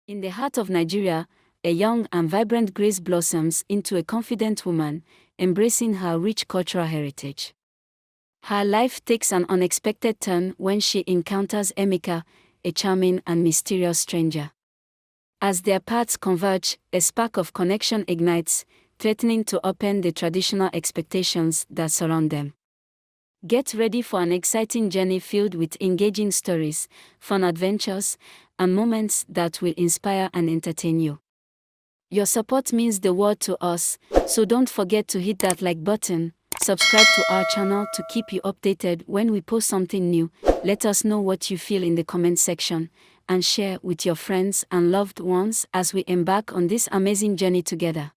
In the heart of Nigeria, a young and vibrant Grace blossoms into a confident woman, embracing her rich cultural heritage. Her life takes an unexpected turn when she encounters Emeka, a charming and mysterious stranger. As their paths converge, a spark of connection ignites, threatening to upend the traditional expectations that surround them. Get ready for an exciting journey filled with engaging stories, fun adventures, and moments that will inspire and entertain you. Your support means the world to us, so don't forget to hit that like button, subscribe to our channel to keep you updated when we post something new, let us know what you feel in the comment section, and share with your friends and loved ones as we embark on this amazing journey together.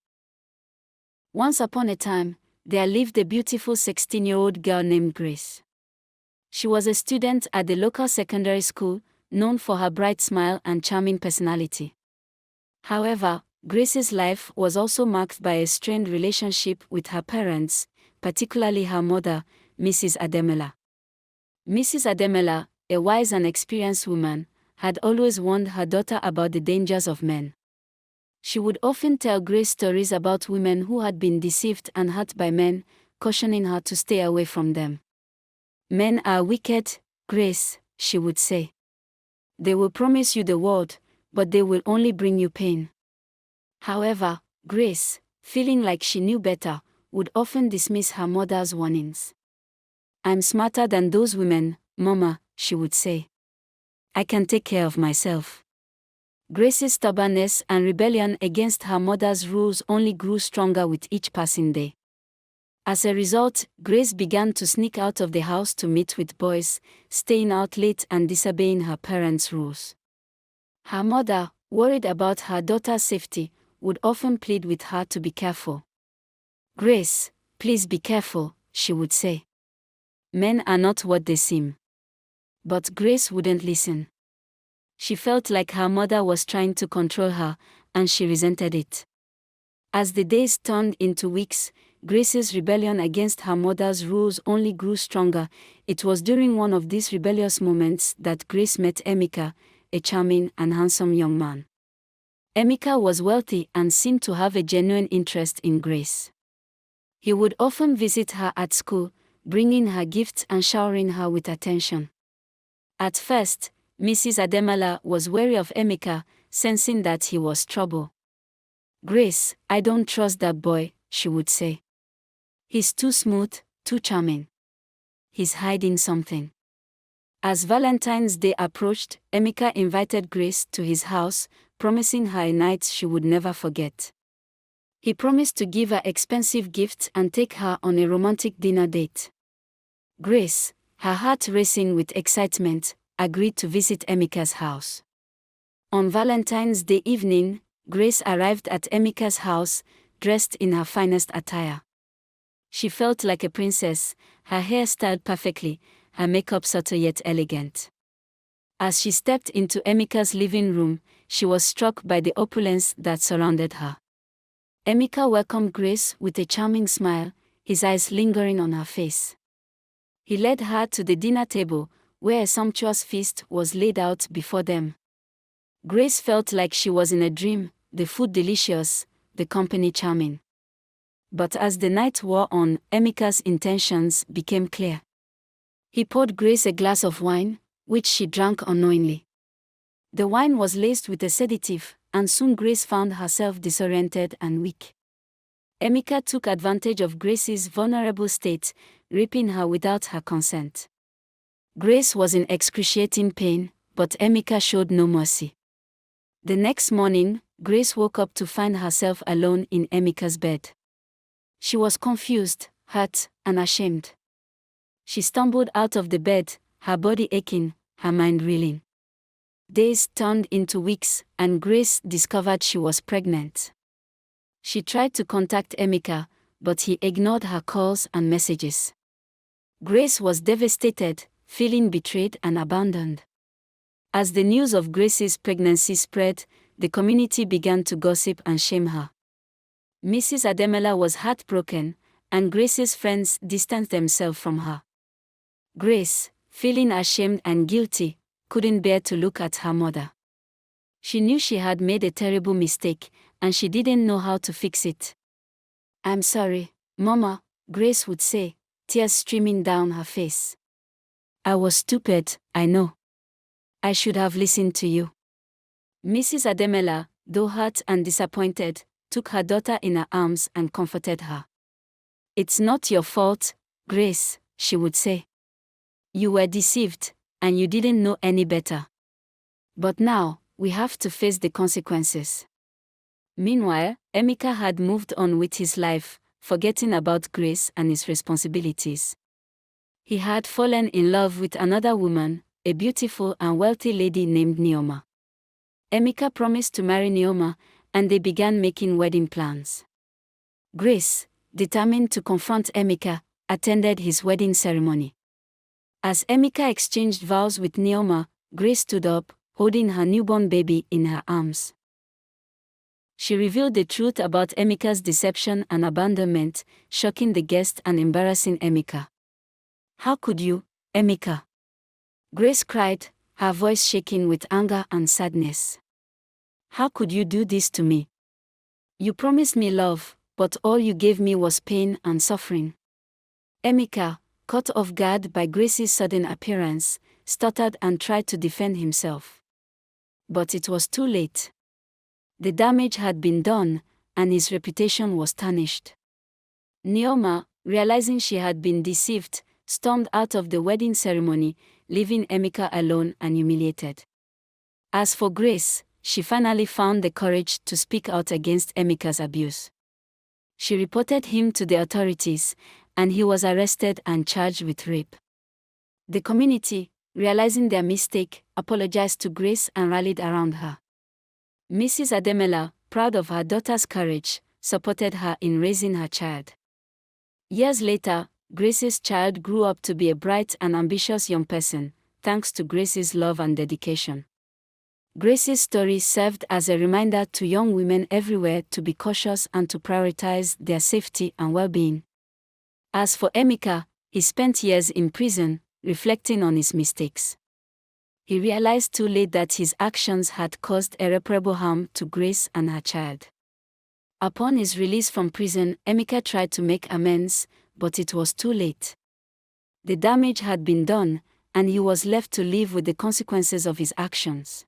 Once upon a time, there lived a beautiful 16-year-old girl named Grace. She was a student at the local secondary school, known for her bright smile and charming personality. However, Grace's life was also marked by a strained relationship with her parents, particularly her mother, Mrs. Ademola. Mrs. Ademola, a wise and experienced woman, had always warned her daughter about the dangers of men. She would often tell Grace stories about women who had been deceived and hurt by men, cautioning her to stay away from them. Men are wicked, Grace, she would say. They will promise you the world, but they will only bring you pain. However, Grace, feeling like she knew better, would often dismiss her mother's warnings. "I'm smarter than those women, Mama," she would say. "I can take care of myself." Grace's stubbornness and rebellion against her mother's rules only grew stronger with each passing day. As a result, Grace began to sneak out of the house to meet with boys, staying out late and disobeying her parents' rules. Her mother, worried about her daughter's safety, would often plead with her to be careful. "Grace, please be careful," she would say. "Men are not what they seem." But Grace wouldn't listen. She felt like her mother was trying to control her, and she resented it. As the days turned into weeks, Grace's rebellion against her mother's rules only grew stronger. It was during one of these rebellious moments that Grace met Emeka, a charming and handsome young man. Emeka was wealthy and seemed to have a genuine interest in Grace. He would often visit her at school, bringing her gifts and showering her with attention. At first, Mrs. Ademola was wary of Emeka, sensing that he was trouble. "Grace, I don't trust that boy," she would say. "He's too smooth, too charming. He's hiding something." As Valentine's Day approached, Emeka invited Grace to his house, promising her a night she would never forget. He promised to give her expensive gifts and take her on a romantic dinner date. Grace, her heart racing with excitement, agreed to visit Emeka's house. On Valentine's Day evening, Grace arrived at Emeka's house, dressed in her finest attire. She felt like a princess, her hair styled perfectly, her makeup subtle yet elegant. As she stepped into Emeka's living room, she was struck by the opulence that surrounded her. Emeka welcomed Grace with a charming smile, his eyes lingering on her face. He led her to the dinner table, where a sumptuous feast was laid out before them. Grace felt like she was in a dream, the food delicious, the company charming. But as the night wore on, Emeka's intentions became clear. He poured Grace a glass of wine, which she drank unknowingly. The wine was laced with a sedative, and soon Grace found herself disoriented and weak. Emeka took advantage of Grace's vulnerable state, raping her without her consent. Grace was in excruciating pain, but Emeka showed no mercy. The next morning, Grace woke up to find herself alone in Emeka's bed. She was confused, hurt, and ashamed. She stumbled out of the bed, her body aching, her mind reeling. Days turned into weeks, and Grace discovered she was pregnant. She tried to contact Emeka, but he ignored her calls and messages. Grace was devastated, feeling betrayed and abandoned. As the news of Grace's pregnancy spread, the community began to gossip and shame her. Mrs. Ademola was heartbroken, and Grace's friends distanced themselves from her. Grace, feeling ashamed and guilty, couldn't bear to look at her mother. She knew she had made a terrible mistake, and she didn't know how to fix it. "I'm sorry, Mama," Grace would say, tears streaming down her face. "I was stupid, I know. I should have listened to you." Mrs. Ademela, though hurt and disappointed, took her daughter in her arms and comforted her. "It's not your fault, Grace," she would say. "You were deceived, and you didn't know any better. But now, we have to face the consequences." Meanwhile, Emeka had moved on with his life, forgetting about Grace and his responsibilities. He had fallen in love with another woman, a beautiful and wealthy lady named Neoma. Emeka promised to marry Neoma, and they began making wedding plans. Grace, determined to confront Emeka, attended his wedding ceremony. As Emeka exchanged vows with Neoma, Grace stood up, holding her newborn baby in her arms. She revealed the truth about Emeka's deception and abandonment, shocking the guest and embarrassing Emeka. "How could you, Emeka?" Grace cried, her voice shaking with anger and sadness. "How could you do this to me? You promised me love, but all you gave me was pain and suffering." Emeka, caught off guard by Grace's sudden appearance, stuttered and tried to defend himself. But it was too late. The damage had been done, and his reputation was tarnished. Neoma, realizing she had been deceived, stormed out of the wedding ceremony, leaving Emeka alone and humiliated. As for Grace, she finally found the courage to speak out against Emeka's abuse. She reported him to the authorities, and he was arrested and charged with rape. The community, realizing their mistake, apologized to Grace and rallied around her. Mrs. Ademela, proud of her daughter's courage, supported her in raising her child. Years later, Grace's child grew up to be a bright and ambitious young person, thanks to Grace's love and dedication. Grace's story served as a reminder to young women everywhere to be cautious and to prioritize their safety and well-being. As for Emeka, he spent years in prison, reflecting on his mistakes. He realized too late that his actions had caused irreparable harm to Grace and her child. Upon his release from prison, Emeka tried to make amends, but it was too late. The damage had been done, and he was left to live with the consequences of his actions.